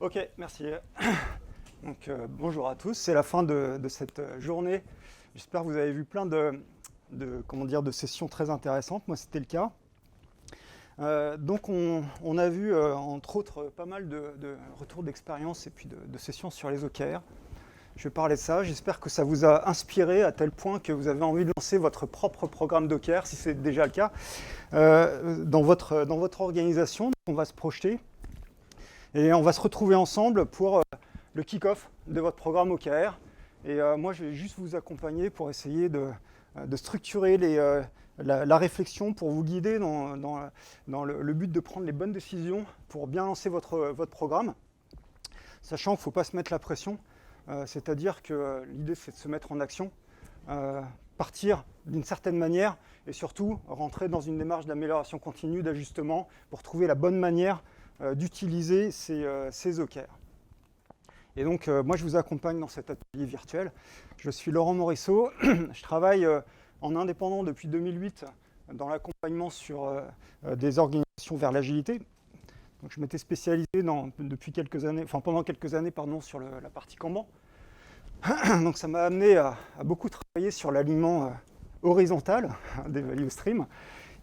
Ok, merci. Donc, bonjour à tous. C'est la fin de cette journée. J'espère que vous avez vu plein de sessions très intéressantes. Moi, c'était le cas. Donc, on a vu, entre autres, pas mal de retours d'expérience et puis de sessions sur les OKR. Je vais parler de ça. J'espère que ça vous a inspiré à tel point que vous avez envie de lancer votre propre programme d'OKR, si c'est déjà le cas, dans votre organisation. On va se projeter. Et on va se retrouver ensemble pour le kick-off de votre programme OKR. Et moi, je vais juste vous accompagner pour essayer de structurer la réflexion, pour vous guider dans le but de prendre les bonnes décisions pour bien lancer votre programme. Sachant qu'il ne faut pas se mettre la pression, c'est-à-dire que l'idée, c'est de se mettre en action, partir d'une certaine manière et surtout rentrer dans une démarche d'amélioration continue, d'ajustement, pour trouver la bonne manière d'utiliser ces OKR. Et donc, moi, je vous accompagne dans cet atelier virtuel. Je suis Laurent Morisseau. Je travaille en indépendant depuis 2008 dans l'accompagnement sur des organisations vers l'agilité. Donc, je m'étais spécialisé pendant quelques années, sur la partie Kanban. Donc, ça m'a amené à beaucoup travailler sur l'alignement horizontal des value streams.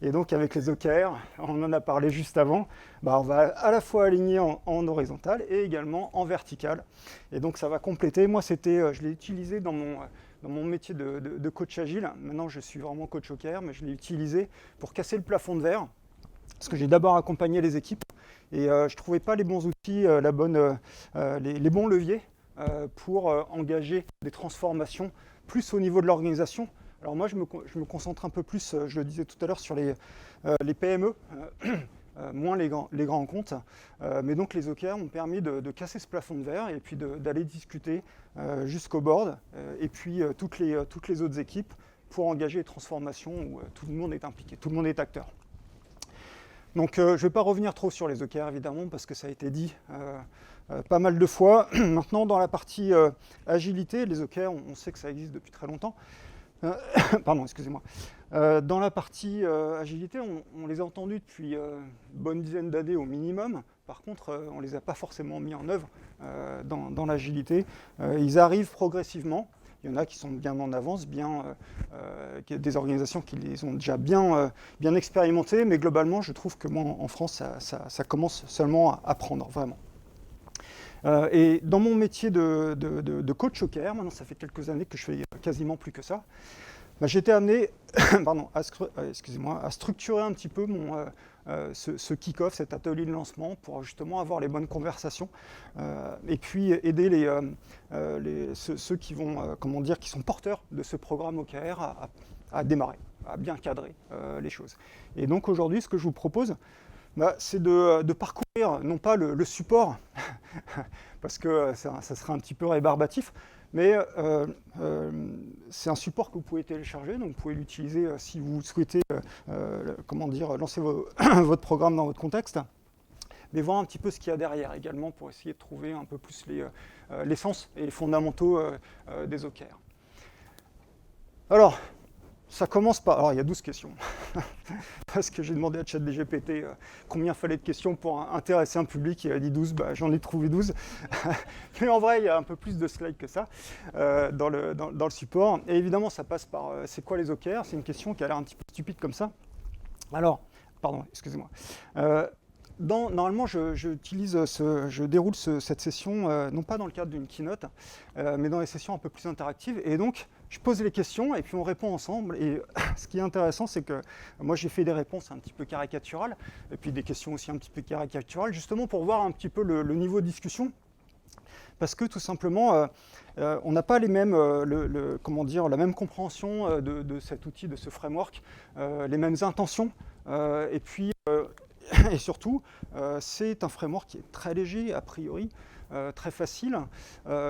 Et donc avec les OKR, on en a parlé juste avant, on va à la fois aligner en horizontal et également en vertical. Et donc ça va compléter. Moi, je l'ai utilisé dans mon métier de coach agile. Maintenant, je suis vraiment coach OKR, mais je l'ai utilisé pour casser le plafond de verre. Parce que j'ai d'abord accompagné les équipes et je ne trouvais pas les bons outils, les bons leviers pour engager des transformations plus au niveau de l'organisation. Alors moi, je me concentre un peu plus, je le disais tout à l'heure, sur les PME, moins les grands comptes. Mais donc les OKR m'ont permis de casser ce plafond de verre et puis d'aller discuter jusqu'au board et puis toutes les autres équipes pour engager les transformations où tout le monde est impliqué, tout le monde est acteur. Donc je ne vais pas revenir trop sur les OKR évidemment parce que ça a été dit pas mal de fois. Maintenant, dans la partie agilité, les OKR, on sait que ça existe depuis très longtemps. Pardon, excusez-moi. Dans la partie agilité, on les a entendus depuis une bonne dizaine d'années au minimum. Par contre, on ne les a pas forcément mis en œuvre dans l'agilité. Ils arrivent progressivement. Il y en a qui sont bien en avance, des organisations qui les ont déjà bien expérimentées. Mais globalement, je trouve que moi, en France, ça commence seulement à prendre, vraiment. Et dans mon métier de coach OKR, maintenant ça fait quelques années que je fais quasiment plus que ça, j'ai été amené à structurer un petit peu ce kick-off, cet atelier de lancement pour justement avoir les bonnes conversations et puis aider ceux qui vont, qui sont porteurs de ce programme OKR à démarrer, à bien cadrer les choses. Et donc aujourd'hui, ce que je vous propose, c'est de parcourir, non pas le support, parce que ça serait un petit peu rébarbatif, mais c'est un support que vous pouvez télécharger, donc vous pouvez l'utiliser si vous souhaitez lancer votre programme dans votre contexte, mais voir un petit peu ce qu'il y a derrière également pour essayer de trouver un peu plus l'essence et les fondamentaux des OKR. Alors, ça commence par... Alors, il y a 12 questions. Parce que j'ai demandé à ChatGPT combien fallait de questions pour intéresser un public. Il a dit 12, j'en ai trouvé 12. Mais en vrai, il y a un peu plus de slides que ça dans le support. Et évidemment, ça passe par c'est quoi les OKR? C'est une question qui a l'air un petit peu stupide comme ça. Alors, pardon, excusez-moi. Normalement, je déroule cette session, non pas dans le cadre d'une keynote, mais dans les sessions un peu plus interactives. Et donc, je pose les questions et puis on répond ensemble. Et ce qui est intéressant, c'est que moi, j'ai fait des réponses un petit peu caricaturales, et puis des questions aussi un petit peu caricaturales, justement pour voir un petit peu le niveau de discussion. Parce que tout simplement, on n'a pas la même compréhension de cet outil, de ce framework, les mêmes intentions. Et surtout, c'est un framework qui est très léger, a priori, très facile,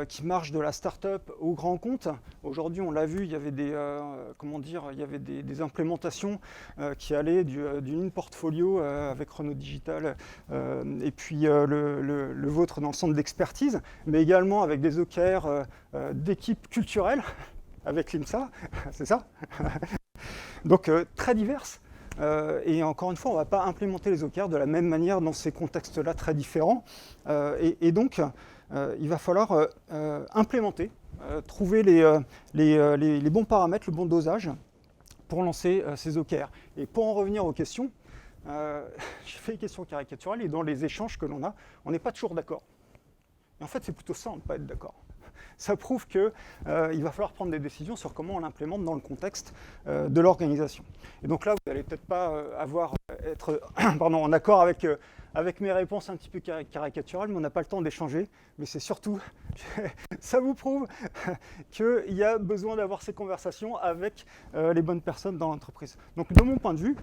qui marche de la start-up au grand compte. Aujourd'hui, on l'a vu, il y avait des implémentations qui allaient du in-portfolio avec Renault Digital et puis le vôtre dans le centre d'expertise, mais également avec des OKR d'équipes culturelles, avec l'IMSA, c'est ça. Donc, très diverses. Et encore une fois, on ne va pas implémenter les OKR de la même manière dans ces contextes-là très différents. Et donc, il va falloir implémenter, trouver les bons paramètres, le bon dosage pour lancer ces OKR. Et pour en revenir aux questions, je fais des questions caricaturales et dans les échanges que l'on a, on n'est pas toujours d'accord. Et en fait, c'est plutôt ça, on ne pas être d'accord. Ça prouve qu'il va falloir prendre des décisions sur comment on l'implémente dans le contexte de l'organisation. Et donc là, vous n'allez peut-être pas être en accord avec mes réponses un petit peu caricaturales, mais on n'a pas le temps d'échanger. Mais c'est surtout, ça vous prouve qu'il y a besoin d'avoir ces conversations avec les bonnes personnes dans l'entreprise. Donc de mon point de vue,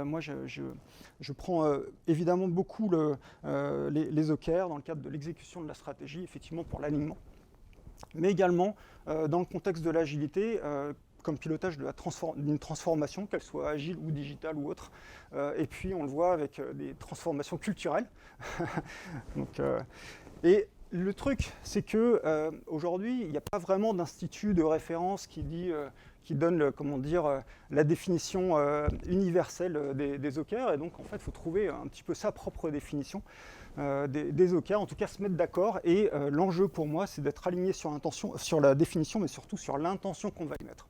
moi je prends évidemment beaucoup les OKR dans le cadre de l'exécution de la stratégie, effectivement pour l'alignement, mais également dans le contexte de l'agilité, comme pilotage d'une transformation, qu'elle soit agile ou digitale ou autre. Et puis on le voit avec des transformations culturelles. Et le truc, c'est qu'aujourd'hui, il n'y a pas vraiment d'institut de référence qui donne la définition universelle des OKR. Et donc, en fait, il faut trouver un petit peu sa propre définition des OKR, en tout cas se mettre d'accord. Et l'enjeu pour moi, c'est d'être aligné sur la définition, mais surtout sur l'intention qu'on va y mettre.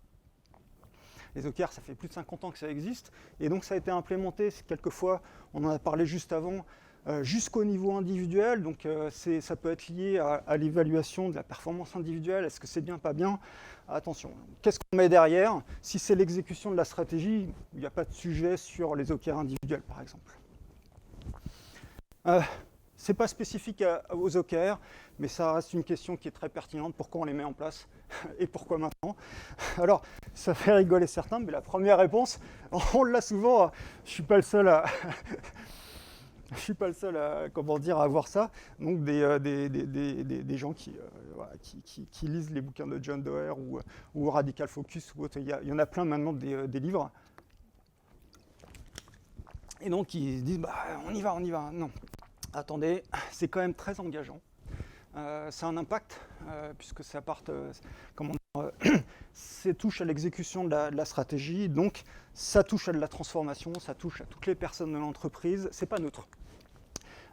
Les OKR, ça fait plus de 50 ans que ça existe, et donc ça a été implémenté, quelquefois, on en a parlé juste avant, jusqu'au niveau individuel, donc ça peut être lié à l'évaluation de la performance individuelle, est-ce que c'est bien, pas bien? Attention, qu'est-ce qu'on met derrière? Si c'est l'exécution de la stratégie, il n'y a pas de sujet sur les OKR individuels, par exemple. C'est pas spécifique aux OKR, mais ça reste une question qui est très pertinente. Pourquoi on les met en place et pourquoi maintenant? Alors, ça fait rigoler certains, mais la première réponse, on l'a souvent. Je suis pas le seul à avoir ça. Donc des gens qui lisent les bouquins de John Doerr ou Radical Focus ou autre. Il y en a plein maintenant des livres. Et donc ils se disent on y va. Non. Attendez, c'est quand même très engageant. C'est un impact, puisque ça touche à l'exécution de la stratégie, donc ça touche à de la transformation, ça touche à toutes les personnes de l'entreprise, c'est pas neutre.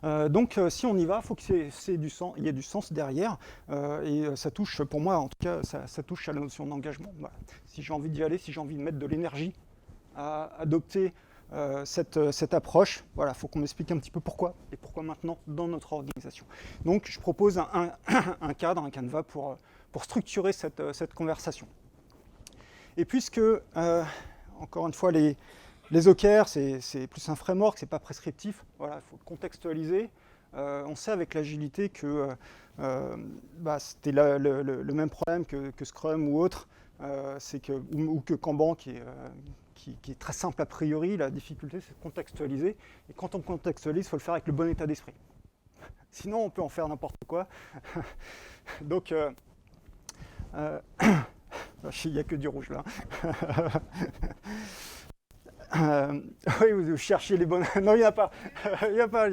Donc si on y va, il faut qu'il y ait du sens derrière, et ça touche, pour moi en tout cas, ça touche à la notion d'engagement. Voilà. Si j'ai envie d'y aller, si j'ai envie de mettre de l'énergie à adopter cette approche, voilà, il faut qu'on m'explique un petit peu pourquoi, et pourquoi maintenant dans notre organisation. Donc je propose un cadre, un canevas pour structurer cette conversation. Et puisque, encore une fois, les OKR, c'est plus un framework, c'est pas prescriptif, voilà, il faut contextualiser. On sait avec l'agilité que c'était le même problème que Scrum ou autre, ou que Kanban qui est très simple a priori. La difficulté, c'est de contextualiser. Et quand on contextualise, il faut le faire avec le bon état d'esprit. Sinon, on peut en faire n'importe quoi. Donc, il n'y a que du rouge là. Oui, vous cherchez les bonnes. Non, il n'y en a pas. Il n'y a pas.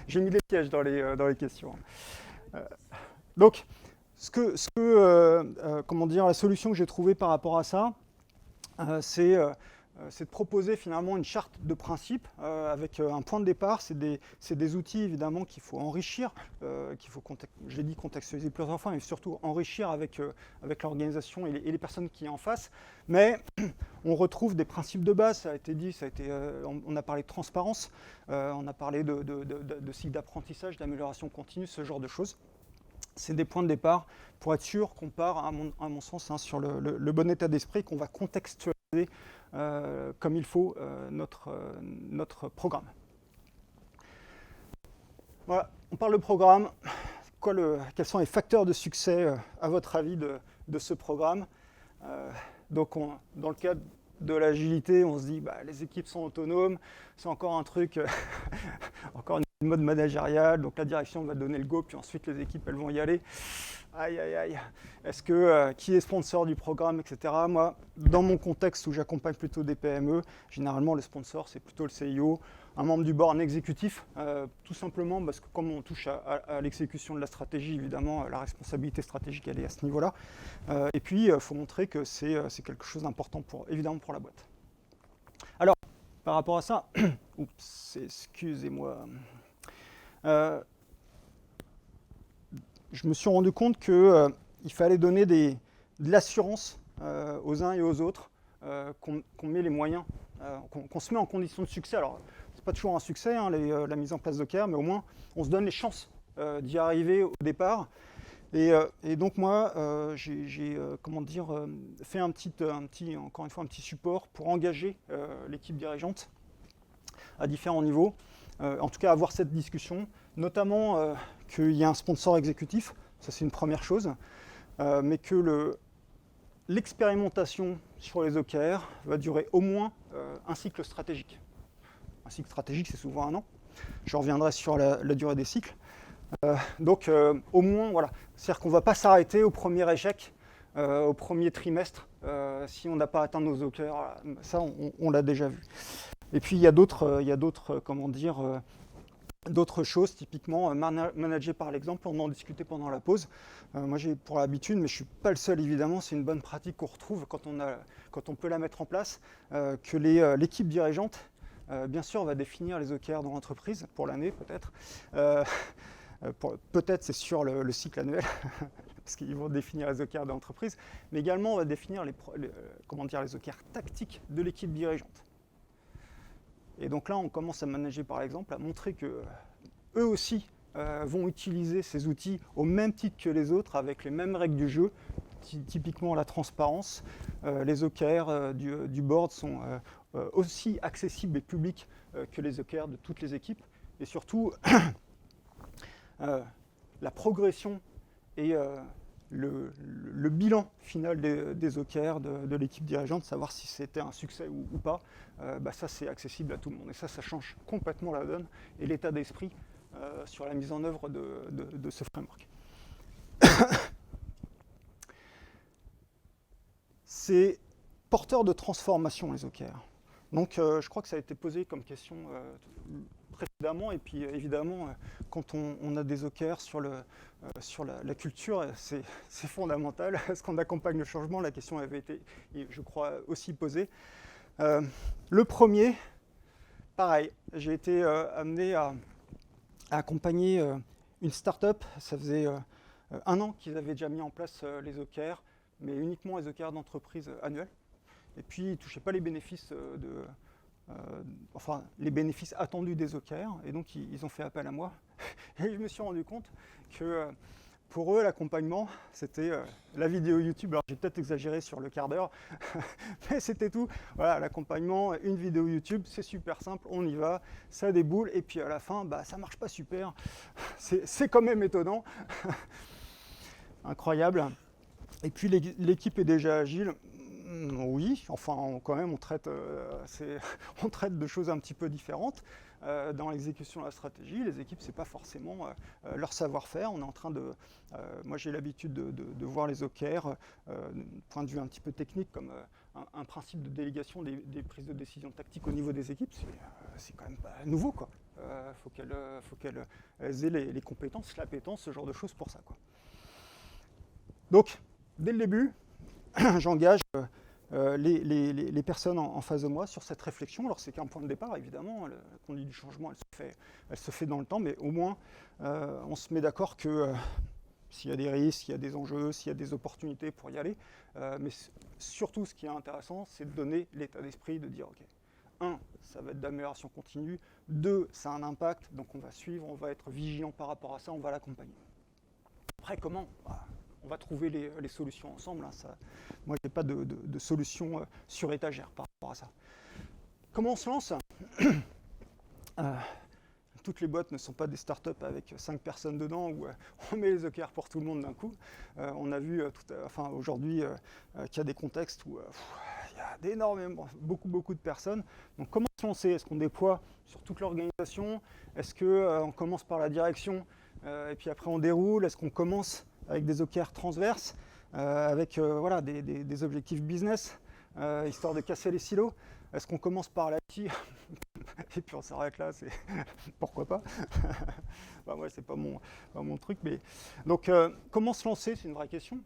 J'ai mis des pièges dans les questions. Donc, la solution que j'ai trouvée par rapport à ça, c'est de proposer finalement une charte de principes avec un point de départ. C'est des outils évidemment qu'il faut enrichir, je l'ai dit, contextualiser plusieurs fois, mais surtout enrichir avec l'organisation et les personnes qui sont en face. Mais on retrouve des principes de base, ça a été dit, on a parlé de transparence, on a parlé de cycle d'apprentissage, d'amélioration continue, ce genre de choses. C'est des points de départ pour être sûr qu'on part, à mon sens, sur le bon état d'esprit, qu'on va contextualiser comme il faut notre programme. Voilà, on parle de programme. Quels sont les facteurs de succès, à votre avis, de ce programme? Donc, dans le cadre de l'agilité, on se dit les équipes sont autonomes, c'est encore un truc, encore une le mode managérial, donc la direction va donner le go, puis ensuite les équipes elles vont y aller. Aïe, aïe, aïe. Est-ce que qui est sponsor du programme, etc. Moi, dans mon contexte où j'accompagne plutôt des PME, généralement le sponsor c'est plutôt le CIO, un membre du board exécutif, tout simplement parce que comme on touche à l'exécution de la stratégie, évidemment, la responsabilité stratégique elle est à ce niveau-là. Et puis, il faut montrer que c'est quelque chose d'important évidemment pour la boîte. Alors, par rapport à ça, oups, excusez-moi. Je me suis rendu compte qu'il fallait donner de l'assurance aux uns et aux autres, qu'on met les moyens, qu'on se met en condition de succès. Alors, c'est pas toujours un succès, hein, la mise en place d'OKR, mais au moins, on se donne les chances d'y arriver au départ. Et donc moi, j'ai fait encore une fois, un petit support pour engager l'équipe dirigeante à différents niveaux. En tout cas, avoir cette discussion, notamment qu'il y a un sponsor exécutif, ça c'est une première chose, mais que l'expérimentation sur les OKR va durer au moins un cycle stratégique. Un cycle stratégique, c'est souvent 1 an. Je reviendrai sur la durée des cycles. Donc au moins, voilà. C'est-à-dire qu'on ne va pas s'arrêter au premier échec, au premier trimestre, si on n'a pas atteint nos OKR. Ça, on l'a déjà vu. Et puis il y a d'autres choses, typiquement manager par l'exemple. On en discutait pendant la pause. Moi j'ai pour l'habitude, mais je ne suis pas le seul évidemment, c'est une bonne pratique qu'on retrouve quand on peut la mettre en place, que l'équipe dirigeante, bien sûr, va définir les OKR dans l'entreprise, pour l'année peut-être. Peut-être c'est sur le cycle annuel, parce qu'ils vont définir les OKR de l'entreprise, mais également on va définir les OKR tactiques de l'équipe dirigeante. Et donc là, on commence à manager par exemple, à montrer que eux aussi vont utiliser ces outils au même titre que les autres, avec les mêmes règles du jeu. Typiquement la transparence. Les OKR du board sont aussi accessibles et publics que les OKR de toutes les équipes. Et surtout, la progression et le bilan final des OKR de l'équipe dirigeante, savoir si c'était un succès ou pas, ça c'est accessible à tout le monde. Et ça change complètement la donne et l'état d'esprit sur la mise en œuvre de ce framework. C'est porteur de transformation, les OKR. Donc je crois que ça a été posé comme question précédemment, et puis évidemment, quand on a des OKR sur la culture, c'est fondamental. Est-ce qu'on accompagne le changement? La question avait été, je crois, aussi posée. Le premier, pareil, j'ai été amené à accompagner une start-up. Ça faisait 1 an qu'ils avaient déjà mis en place les OKR, mais uniquement les OKR d'entreprise annuels. Et puis, ils ne touchaient pas les bénéfices les bénéfices attendus des OKR, et donc ils ont fait appel à moi. Et je me suis rendu compte que pour eux, l'accompagnement, c'était la vidéo YouTube. Alors j'ai peut-être exagéré sur le quart d'heure, mais c'était tout. Voilà, l'accompagnement, une vidéo YouTube, c'est super simple, on y va, ça déboule, et puis à la fin, ça marche pas super. C'est quand même étonnant. Incroyable. Et puis l'équipe est déjà agile. Oui, enfin quand même on traite de choses un petit peu différentes. Dans l'exécution de la stratégie, les équipes, c'est pas forcément leur savoir-faire. On est en train de... moi j'ai l'habitude de voir les OKR d'un point de vue un petit peu technique comme un principe de délégation des prises de décision tactiques au niveau des équipes. C'est quand même pas nouveau, quoi. Faut qu'elles aient les compétences, l'appétence, ce genre de choses pour ça, quoi. Donc, dès le début, j'engage les personnes en face de moi sur cette réflexion. Alors c'est qu'un point de départ, évidemment, la conduite du changement, elle se fait dans le temps, mais au moins on se met d'accord que s'il y a des risques, s'il y a des enjeux, s'il y a des opportunités pour y aller, mais surtout ce qui est intéressant, c'est de donner l'état d'esprit, de dire ok, 1, ça va être d'amélioration continue, 2, ça a un impact, donc on va suivre, on va être vigilant par rapport à ça, on va l'accompagner. Après, comment ? On va trouver les solutions ensemble. Hein, ça. Moi, je n'ai pas de solution sur étagère par rapport à ça. Comment on se lance ? Toutes les boîtes ne sont pas des startups avec 5 personnes dedans où on met les OKR pour tout le monde d'un coup. On a vu aujourd'hui qu'il y a des contextes où il y a d'énormément, beaucoup de personnes. Donc comment se lancer? Est-ce qu'on déploie sur toute l'organisation? Est-ce qu'on commence par la direction et puis après on déroule? Est-ce qu'on commence avec des OKR transverses, avec voilà, des objectifs business, histoire de casser les silos? Est-ce qu'on commence par l'IT et puis on s'arrête là, c'est pourquoi pas. Bah, moi, c'est pas mon truc. Mais... Donc, comment se lancer? C'est une vraie question.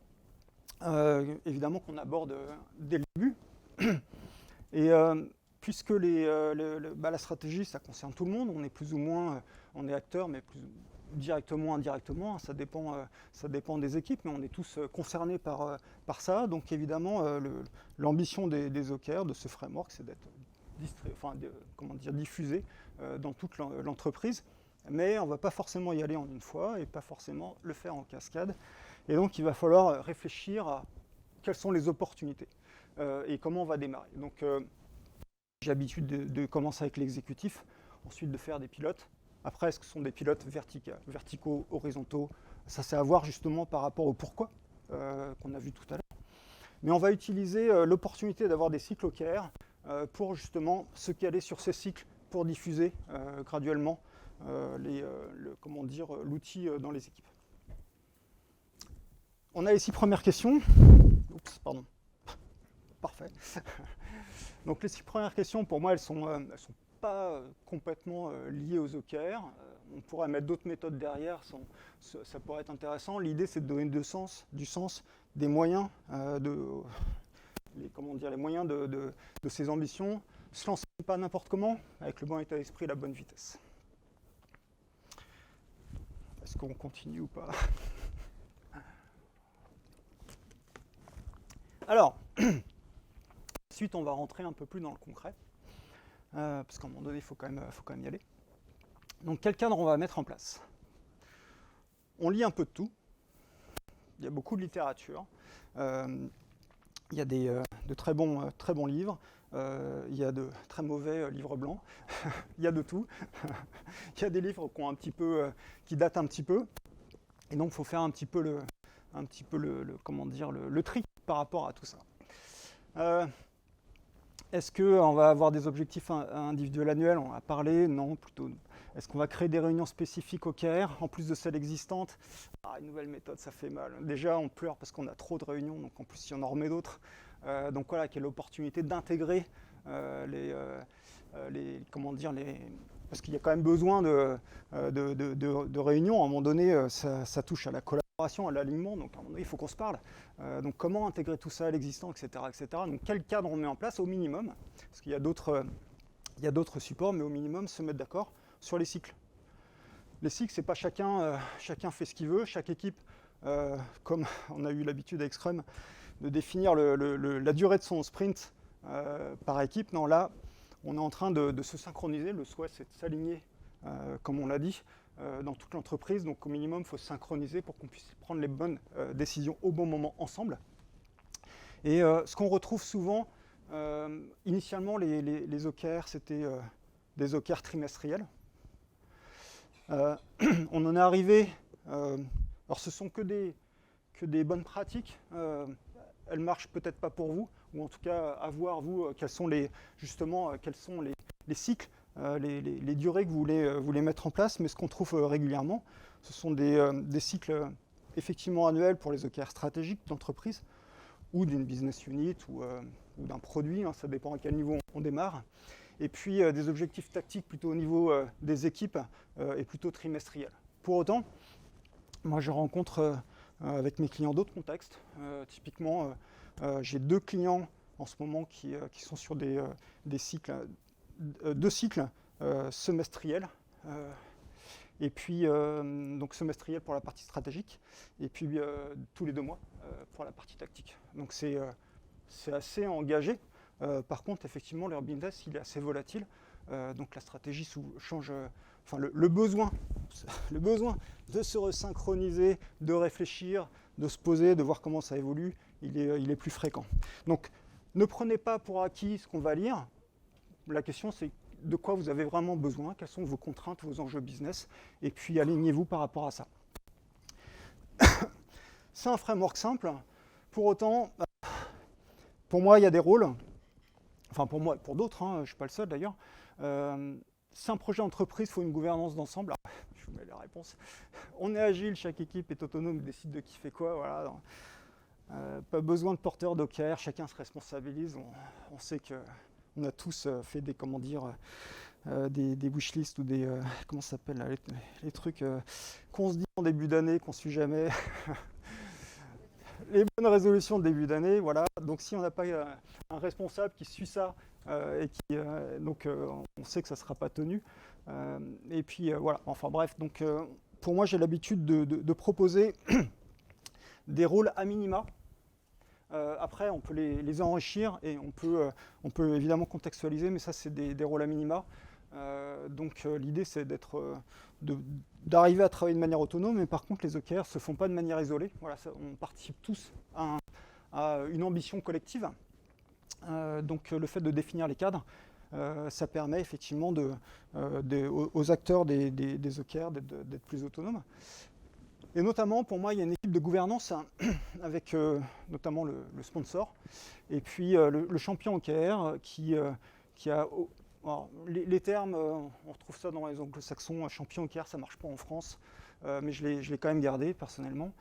Évidemment qu'on aborde dès le début. Et puisque la stratégie, ça concerne tout le monde, on est plus ou moins, on est acteur, mais plus directement, indirectement, ça dépend des équipes, mais on est tous concernés par ça. Donc évidemment, l'ambition des OKR, de ce framework, c'est d'être diffusé dans toute l'entreprise. Mais on ne va pas forcément y aller en une fois et pas forcément le faire en cascade. Et donc il va falloir réfléchir à quelles sont les opportunités et comment on va démarrer. Donc j'ai l'habitude de commencer avec l'exécutif, ensuite de faire des pilotes. Après, est-ce que ce sont des pilotes verticaux, horizontaux? Ça, c'est à voir justement par rapport au pourquoi qu'on a vu tout à l'heure. Mais on va utiliser l'opportunité d'avoir des cycles OKR pour justement se caler sur ces cycles pour diffuser graduellement l'outil dans les équipes. On a les 6 premières questions. Oups, pardon. Parfait. Donc les 6 premières questions, pour moi, elles sont pas complètement liées aux OKR. On pourrait mettre d'autres méthodes derrière, ça pourrait être intéressant. L'idée, c'est de donner du sens, des moyens, les moyens de ses ambitions. Se lancer pas n'importe comment, avec le bon état d'esprit et la bonne vitesse. Est-ce qu'on continue ou pas? Alors, ensuite, on va rentrer un peu plus dans le concret, parce qu'à un moment donné, il faut quand même y aller. Donc, quel cadre on va mettre en place? On lit un peu de tout. Il y a beaucoup de littérature. Il y a de très bons livres. Il y a de très mauvais livres blancs. Il y a de tout. Il y a des livres qui datent un petit peu. Et donc, il faut faire un petit peu le tri par rapport à tout ça. Est-ce qu'on va avoir des objectifs individuels annuels? On en a parlé, non, plutôt. Est-ce qu'on va créer des réunions spécifiques OKR, en plus de celles existantes? Une nouvelle méthode, ça fait mal. Déjà, on pleure parce qu'on a trop de réunions, donc en plus, il y en remet d'autres. Donc voilà, quelle opportunité d'intégrer parce qu'il y a quand même besoin de réunions. À un moment donné, ça touche à la collaboration, à l'alignement, donc à un moment donné, il faut qu'on se parle. Donc comment intégrer tout ça à l'existant, etc., etc. Donc quel cadre on met en place au minimum? Parce qu'il y a d'autres supports, mais au minimum, se mettre d'accord sur les cycles. Les cycles, c'est pas chacun fait ce qu'il veut. Chaque équipe, comme on a eu l'habitude avec Scrum, de définir la durée de son sprint par équipe. Non, là, on est en train de se synchroniser. Le souhait, c'est de s'aligner, comme on l'a dit, dans toute l'entreprise. Donc, au minimum, il faut se synchroniser pour qu'on puisse prendre les bonnes décisions au bon moment ensemble. Et ce qu'on retrouve souvent, initialement, les OKR, c'était des OKR trimestriels. On en est arrivé... alors, ce sont que des bonnes pratiques. Elles ne marchent peut-être pas pour vous, ou en tout cas, à voir, vous, quels sont les cycles, les durées que vous voulez mettre en place. Mais ce qu'on trouve régulièrement, ce sont des cycles effectivement annuels pour les OKR stratégiques d'entreprise, ou d'une business unit, ou d'un produit, ça dépend à quel niveau on démarre. Et puis des objectifs tactiques plutôt au niveau des équipes et plutôt trimestriels. Pour autant, moi je rencontre avec mes clients d'autres contextes. Typiquement, j'ai 2 clients en ce moment qui sont sur des cycles, 2 cycles semestriels. Et puis, donc semestriel pour la partie stratégique, et puis tous les 2 mois pour la partie tactique. Donc c'est assez engagé. Par contre, effectivement, leur business, il est assez volatile. Donc la stratégie change. Le besoin de se resynchroniser, de réfléchir, de se poser, de voir comment ça évolue, il est plus fréquent. Donc, ne prenez pas pour acquis ce qu'on va lire. La question, c'est de quoi vous avez vraiment besoin, quelles sont vos contraintes, vos enjeux business, et puis alignez-vous par rapport à ça. C'est un framework simple. Pour autant, pour moi, il y a des rôles. enfin pour moi et pour d'autres, je ne suis pas le seul d'ailleurs. C'est un projet d'entreprise, il faut une gouvernance d'ensemble. Alors, je vous mets les réponses. On est agile, chaque équipe est autonome, décide de qui fait quoi. Voilà. Pas besoin de porteurs d'OKR, chacun se responsabilise. On sait qu'on a tous fait des, comment dire, des wishlists ou des, comment ça s'appelle là, les trucs qu'on se dit en début d'année, qu'on ne suit jamais. Les bonnes résolutions de début d'année, voilà. Donc si on n'a pas un responsable qui suit ça, et qui, donc on sait que ça ne sera pas tenu. Et puis voilà, enfin bref, donc pour moi j'ai l'habitude de proposer des rôles à minima. Après on peut les enrichir et on peut évidemment contextualiser, mais ça c'est des rôles à minima. Donc l'idée c'est d'arriver à travailler de manière autonome, mais par contre les OKR ne se font pas de manière isolée. Voilà, on participe tous à une ambition collective. Donc le fait de définir les cadres, ça permet effectivement aux acteurs des OKR d'être plus autonomes. Et notamment, pour moi, il y a une équipe de gouvernance avec notamment le sponsor et puis le champion OKR qui a... Alors, les termes, on retrouve ça dans les anglo-saxons, champion OKR, ça ne marche pas en France, mais je l'ai quand même gardé personnellement.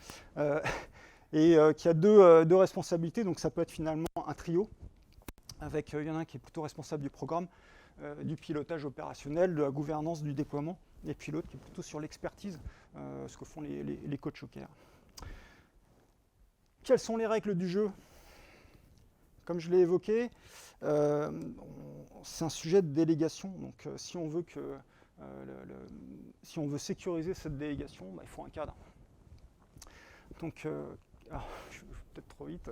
Et qui a deux responsabilités, donc ça peut être finalement un trio. Avec, il y en a un qui est plutôt responsable du programme, du pilotage opérationnel, de la gouvernance du déploiement, et puis l'autre qui est plutôt sur l'expertise, ce que font les coachs OKR. Quelles sont les règles du jeu? Comme je l'ai évoqué, c'est un sujet de délégation. Donc si on veut sécuriser cette délégation, il faut un cadre. Donc, je vais peut-être trop vite.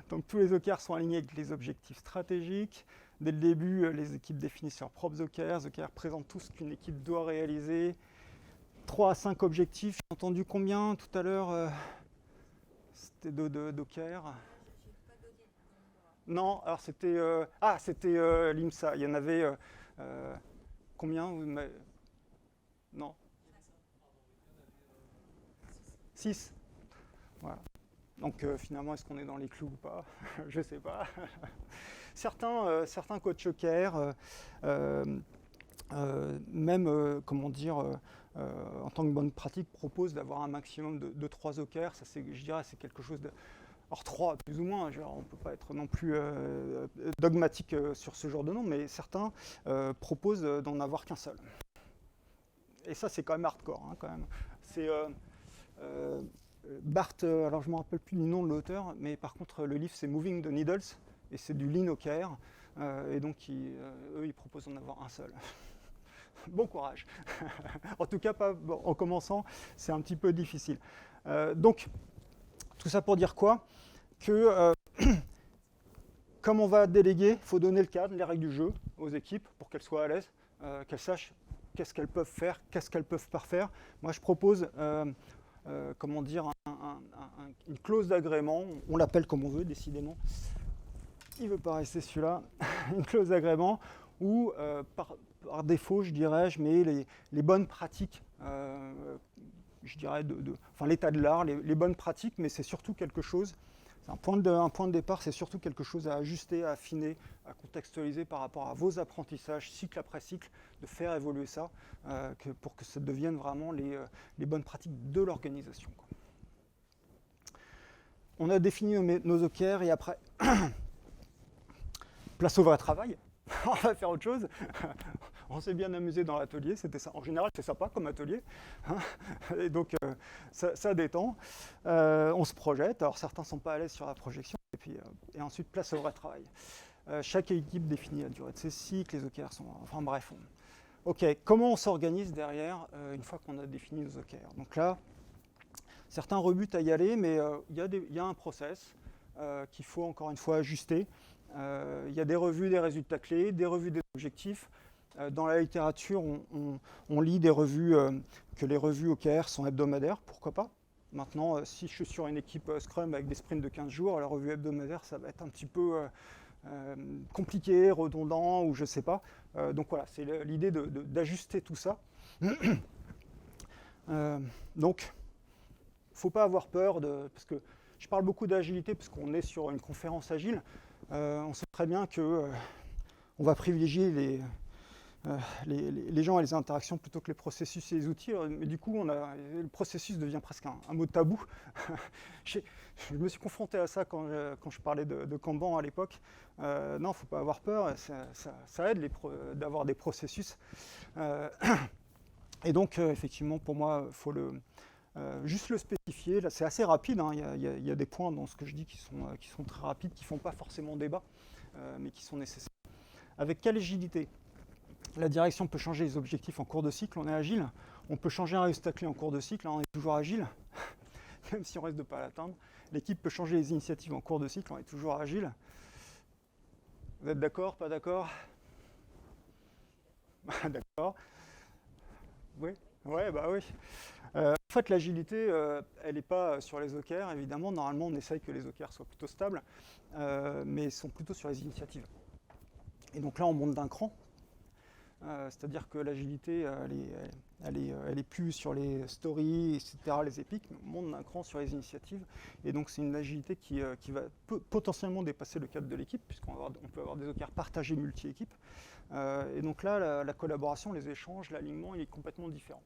Donc tous les OKR sont alignés avec les objectifs stratégiques. Dès le début, les équipes définissent leurs propres OKR. Les OKR présentent tout ce qu'une équipe doit réaliser. 3 à 5 objectifs. J'ai entendu combien tout à l'heure? C'était d'OKR. Non, alors c'était l'IMSA. Il y en avait combien? Non. 6. Voilà. Donc finalement, est-ce qu'on est dans les clous ou pas? Je ne sais pas. Certains coachs OKR, même, comment dire, en tant que bonne pratique, proposent d'avoir un maximum de 3 OKR. Ça, je dirais, c'est quelque chose de... Alors 3, plus ou moins, genre, on ne peut pas être non plus dogmatique sur ce genre de nom, mais certains proposent d'en avoir qu'un seul. Et ça, c'est quand même hardcore, quand même. C'est... Bart, alors je ne me rappelle plus du nom de l'auteur, mais par contre le livre c'est Moving the Needles, et c'est du Lean OKR, et donc eux ils proposent d'en avoir un seul. Bon courage. En tout cas, en commençant, c'est un petit peu difficile. Donc, tout ça pour dire quoi? Que comme on va déléguer, il faut donner le cadre, les règles du jeu aux équipes pour qu'elles soient à l'aise, qu'elles sachent qu'est-ce qu'elles peuvent faire, qu'est-ce qu'elles peuvent pas faire. Moi je propose... comment dire, une clause d'agrément, on l'appelle comme on veut, décidément. Il ne veut pas rester celui-là. Une clause d'agrément où, par défaut, je dirais, je mets les bonnes pratiques, je dirais, enfin l'état de l'art, les bonnes pratiques, mais c'est surtout quelque chose, c'est un point de départ, c'est surtout quelque chose à ajuster, à affiner, à contextualiser par rapport à vos apprentissages, cycle après cycle, de faire évoluer ça, pour que ça devienne vraiment les bonnes pratiques de l'organisation. On a défini nos OKR et après, place au vrai travail. On va faire autre chose. On s'est bien amusé dans l'atelier, c'était ça. En général, c'est sympa comme atelier. Et donc, ça détend. On se projette. Alors, certains ne sont pas à l'aise sur la projection. Et ensuite, place au vrai travail. Chaque équipe définit la durée de ses cycles, les OKR sont... Enfin bref. OK, comment on s'organise derrière une fois qu'on a défini nos OKR? Donc là, certains rebutent à y aller, mais il y a un process qu'il faut encore une fois ajuster. Il y a des revues des résultats clés, des revues des objectifs. Dans la littérature, on lit des revues, que les revues OKR sont hebdomadaires, pourquoi pas. Maintenant, si je suis sur une équipe Scrum avec des sprints de 15 jours, la revue hebdomadaire, ça va être un petit peu compliqué, redondant, ou je ne sais pas. Donc voilà, c'est l'idée d'ajuster tout ça. Donc, il ne faut pas avoir peur, parce que je parle beaucoup d'agilité, parce qu'on est sur une conférence agile. On sait très bien que on va privilégier les gens et les interactions plutôt que les processus et les outils. Mais du coup, le processus devient presque un mot tabou. je me suis confronté à ça quand je parlais de Kanban à l'époque. Non, il ne faut pas avoir peur. Ça aide d'avoir des processus. Et donc, effectivement, pour moi, il faut juste le spécifier. Là, c'est assez rapide. Hein. Il y a des points dans ce que je dis qui sont très rapides, qui ne font pas forcément débat, mais qui sont nécessaires. Avec quelle agilité ? La direction peut changer les objectifs en cours de cycle, on est agile. On peut changer un résultat clé en cours de cycle, on est toujours agile, même si on risque de ne pas l'atteindre. L'équipe peut changer les initiatives en cours de cycle, on est toujours agile. Vous êtes d'accord, pas d'accord? D'accord. Oui. Ouais, bah oui. En fait, l'agilité, elle n'est pas sur les OKR, évidemment. Normalement, on essaye que les OKR soient plutôt stables, mais sont plutôt sur les initiatives. Et donc là, on monte d'un cran. C'est-à-dire que l'agilité, elle est plus sur les stories, etc., les épiques, mais on monte d'un cran sur les initiatives. Et donc c'est une agilité qui va potentiellement dépasser le cadre de l'équipe, puisqu'on peut avoir des OKR partagés multi-équipes. Et donc là, la collaboration, les échanges, l'alignement, il est complètement différent.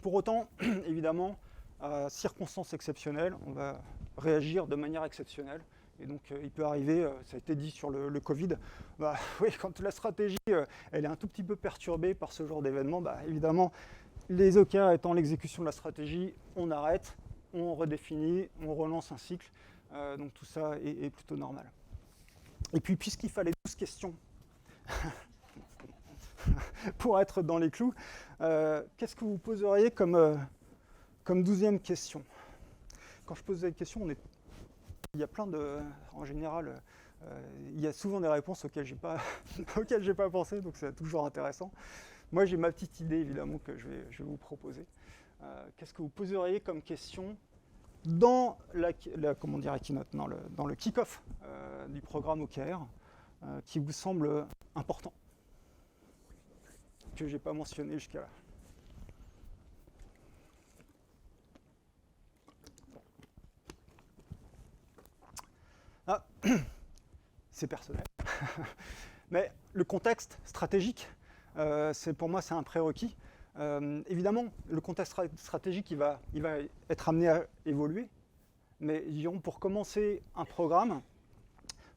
Pour autant, évidemment, à circonstances exceptionnelles, on va réagir de manière exceptionnelle. Et donc, il peut arriver, ça a été dit sur le Covid, bah, oui, quand la stratégie elle est un tout petit peu perturbée par ce genre d'événement, bah, évidemment, les OKR étant l'exécution de la stratégie, on arrête, on redéfinit, on relance un cycle. Donc tout ça est plutôt normal. Et puis, puisqu'il fallait 12 questions pour être dans les clous, qu'est-ce que vous poseriez comme 12e question? Quand je pose cette question, il y a plein de... En général, il y a souvent des réponses auxquelles j'ai pas pensé, donc c'est toujours intéressant. Moi, j'ai ma petite idée, évidemment, que je vais vous proposer. Qu'est-ce que vous poseriez comme question dans la keynote, dans le kick-off du programme OKR, qui vous semble important, que je n'ai pas mentionné jusqu'à là? Ah, c'est personnel. Mais le contexte stratégique, pour moi, c'est un prérequis. Évidemment, le contexte stratégique, il va être amené à évoluer. Mais disons, pour commencer un programme,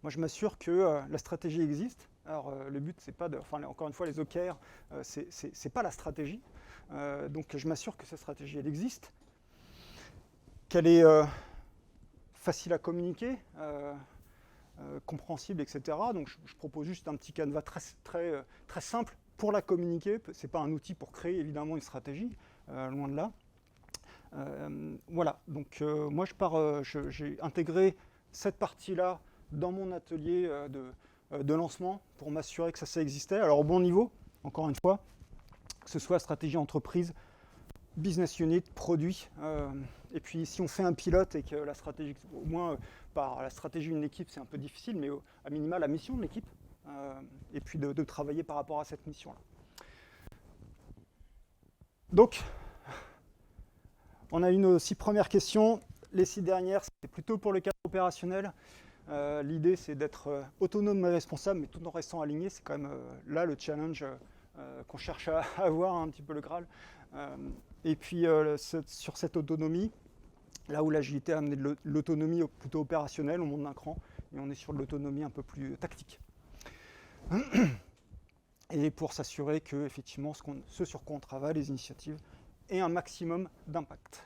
moi, je m'assure que la stratégie existe. Alors, le but, c'est pas de... Enfin, encore une fois, les OKR, c'est pas la stratégie. Donc, je m'assure que cette stratégie, elle existe, qu'elle est facile à communiquer, compréhensible, etc. Donc je propose juste un petit canevas très simple pour la communiquer. Ce n'est pas un outil pour créer évidemment une stratégie, loin de là. Voilà, donc moi j'ai intégré cette partie-là dans mon atelier de lancement pour m'assurer que ça existait. Alors au bon niveau, encore une fois, que ce soit stratégie entreprise, business unit, produit, et puis si on fait un pilote et que la stratégie, au moins par la stratégie d'une équipe, c'est un peu difficile, mais à minima la mission de l'équipe, et puis de travailler par rapport à cette mission-là. Donc, on a une aussi première question. Les 6 dernières, c'est plutôt pour le cadre opérationnel. L'idée, c'est d'être autonome et responsable, mais tout en restant aligné. C'est quand même là le challenge qu'on cherche à avoir, un petit peu le Graal. Et puis, sur cette autonomie, là où l'agilité a amené de l'autonomie plutôt opérationnelle, on monte d'un cran, et on est sur de l'autonomie un peu plus tactique. Et pour s'assurer que, effectivement, ce sur quoi on travaille, les initiatives, aient un maximum d'impact.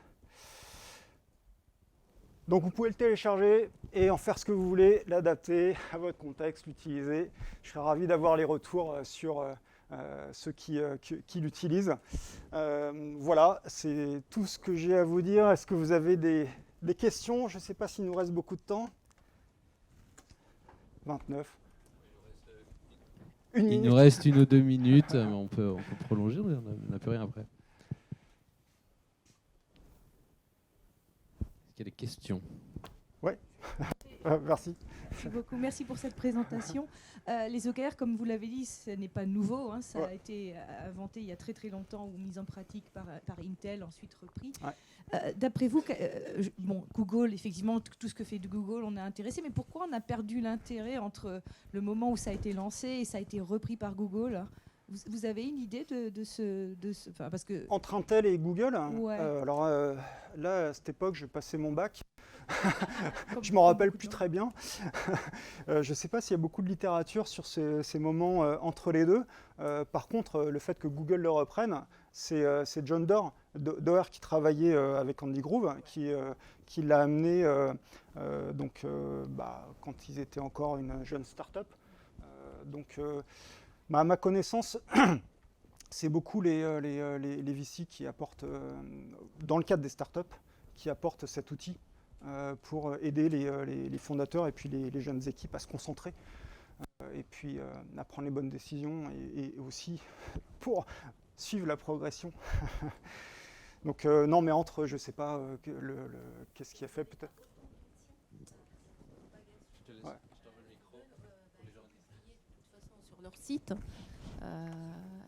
Donc vous pouvez le télécharger et en faire ce que vous voulez, l'adapter à votre contexte, l'utiliser. Je serais ravi d'avoir les retours sur ceux qui l'utilisent. Voilà, c'est tout ce que j'ai à vous dire. Est-ce que vous avez des questions? Je ne sais pas s'il nous reste beaucoup de temps. 29. Il nous reste 1 ou 2 minutes, mais on peut prolonger, on n'a plus rien après. Est-ce qu'il y a des questions? Ouais. Merci. Merci beaucoup. Merci pour cette présentation. Les OKR, comme vous l'avez dit, ce n'est pas nouveau. Hein. Ça a été inventé il y a très très longtemps ou mis en pratique par Intel, ensuite repris. Ouais. D'après vous, bon, Google, effectivement, tout ce que fait Google, on est intéressé. Mais pourquoi on a perdu l'intérêt entre le moment où ça a été lancé et ça a été repris par Google ? Vous avez une idée de ce enfin, parce que... Entre Intel et Google, ouais. Alors là, à cette époque, je passais mon bac. Je ne m'en rappelle plus très bien. Je ne sais pas s'il y a beaucoup de littérature sur ces moments entre les deux. Par contre, le fait que Google le reprenne, c'est John Doerr qui travaillait avec Andy Grove, qui l'a amené quand ils étaient encore une jeune start-up. À ma connaissance, c'est beaucoup les VC qui apportent, dans le cadre des startups, qui apportent cet outil pour aider les fondateurs et puis les jeunes équipes à se concentrer et puis à prendre les bonnes décisions et aussi pour suivre la progression. Donc non, mais entre, je ne sais pas, qu'est-ce qui a fait peut-être. Sur leur site,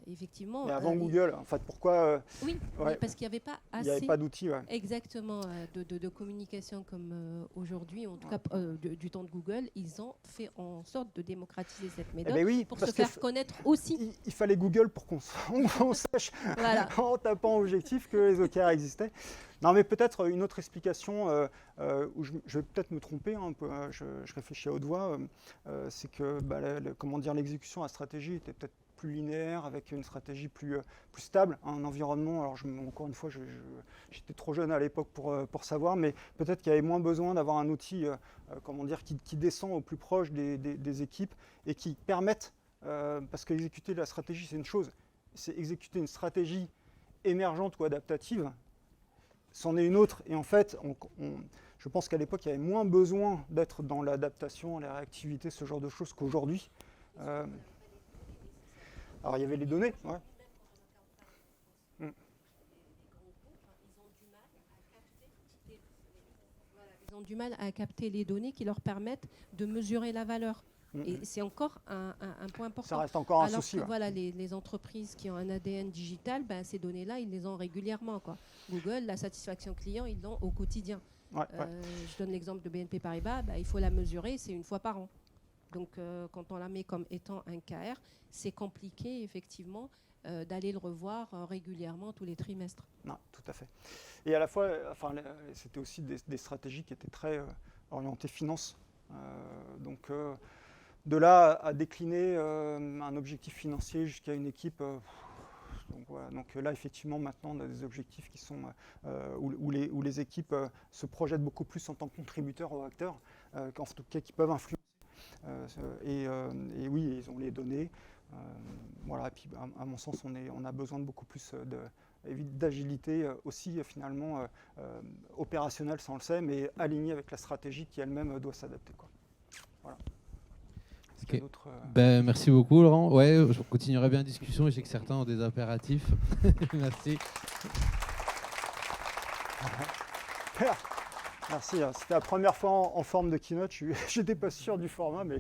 effectivement. Mais avant Google, en fait, pourquoi oui, parce qu'il n'y avait pas assez. Il n'y avait pas d'outils, exactement, de communication comme aujourd'hui, en tout cas du temps de Google, ils ont fait en sorte de démocratiser cette méthode pour se faire connaître aussi. Il fallait Google pour qu'on sache voilà. En tapant objectif que les OKR existaient. Non, mais peut-être une autre explication, où je vais peut-être me tromper un peu, je réfléchis à haute voix, c'est que l'exécution, la stratégie était peut-être plus linéaire, avec une stratégie plus stable, un environnement. Alors encore une fois, j'étais trop jeune à l'époque pour savoir, mais peut-être qu'il y avait moins besoin d'avoir un outil qui descend au plus proche des équipes et qui permette, parce qu'exécuter la stratégie, c'est une chose, c'est exécuter une stratégie émergente ou adaptative, c'en est une autre. Et en fait, je pense qu'à l'époque, il y avait moins besoin d'être dans l'adaptation, la réactivité, ce genre de choses qu'aujourd'hui. Alors, il y avait les données, ouais. Ils ont du mal à capter les données qui leur permettent de mesurer la valeur. Et c'est encore un point important. Ça reste encore un souci. Alors que, voilà, les entreprises qui ont un ADN digital, ces données-là, ils les ont régulièrement, quoi. Google, la satisfaction client, ils l'ont au quotidien. Je donne l'exemple de BNP Paribas, il faut la mesurer, c'est une fois par an. Donc, quand on la met comme étant un KR, c'est compliqué, effectivement, d'aller le revoir régulièrement tous les trimestres. Non, tout à fait. Et à la fois, c'était aussi des stratégies qui étaient très orientées finance. De là à décliner un objectif financier jusqu'à une équipe. Donc là, effectivement, maintenant, on a des objectifs qui sont où les équipes se projettent beaucoup plus en tant que contributeurs ou acteurs, en tout cas qui peuvent influencer. Et oui, ils ont les données. Et puis, à mon sens, on a besoin de beaucoup plus d'agilité aussi, finalement, opérationnelle, ça on le sait, mais alignée avec la stratégie qui elle-même doit s'adapter, quoi. Voilà. Okay. Merci beaucoup, Laurent. Ouais, je continuerai bien la discussion. Je sais que certains ont des impératifs. Merci. Merci. C'était la première fois en forme de keynote. Je n'étais pas sûr du format, mais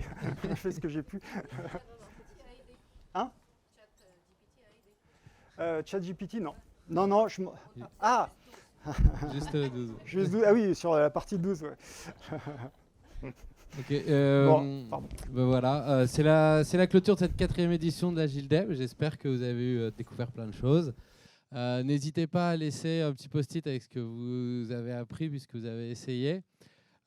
je fais ce que j'ai pu. Hein? ChatGPT, non. Non. Ah. Juste 12. Ah oui, sur la partie 12, ouais. Ok, voilà, c'est la clôture de cette 4e édition de l'Agile Dev. J'espère que vous avez découvert plein de choses. N'hésitez pas à laisser un petit post-it avec ce que vous avez appris puisque vous avez essayé.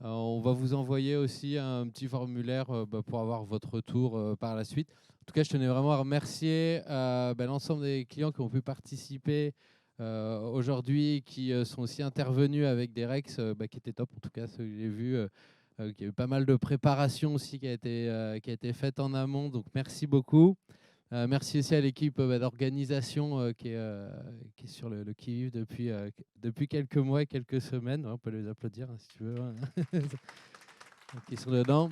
On va vous envoyer aussi un petit formulaire pour avoir votre retour par la suite. En tout cas, je tenais vraiment à remercier l'ensemble des clients qui ont pu participer aujourd'hui, qui sont aussi intervenus avec des Rex qui étaient top. En tout cas, ceux que j'ai vus. Il y a eu pas mal de préparation aussi qui a été faite en amont, donc merci beaucoup. Merci aussi à l'équipe d'organisation qui est sur le qui-vive depuis quelques mois et quelques semaines. On peut les applaudir si tu veux. Qui sont dedans.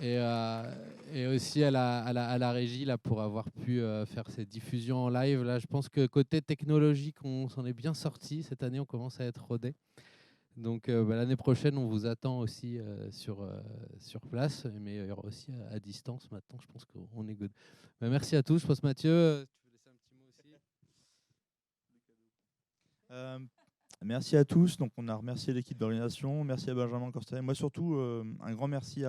Et aussi à la régie là, pour avoir pu faire ces diffusions en live. Là, je pense que côté technologique, on s'en est bien sorti. Cette année, on commence à être rodé. Donc l'année prochaine, on vous attend aussi sur place, mais il y aura aussi à distance maintenant. Je pense qu'on est good. Merci à tous. Je pense Mathieu, tu veux laisser un petit mot aussi. Merci à tous. Donc on a remercié l'équipe d'organisation. Merci à Benjamin Corstet. Moi surtout, un grand merci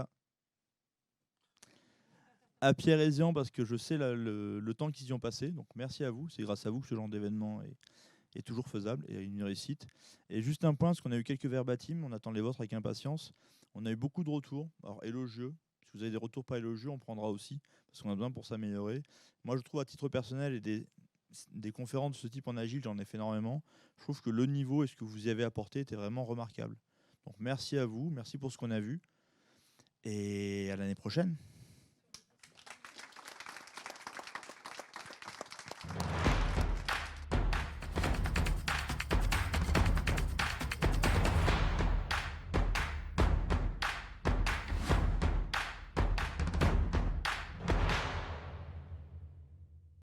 à Pierre et Zian parce que je sais le temps qu'ils y ont passé. Donc merci à vous. C'est grâce à vous que ce genre d'événement est toujours faisable et une réussite. Et juste un point, parce qu'on a eu quelques verbatims, on attend les vôtres avec impatience. On a eu beaucoup de retours, alors élogieux. Si vous avez des retours pas élogieux, on prendra aussi, parce qu'on a besoin pour s'améliorer. Moi, je trouve à titre personnel, et des conférences de ce type en agile, j'en ai fait énormément. Je trouve que le niveau et ce que vous y avez apporté était vraiment remarquable. Donc merci à vous, merci pour ce qu'on a vu, et à l'année prochaine.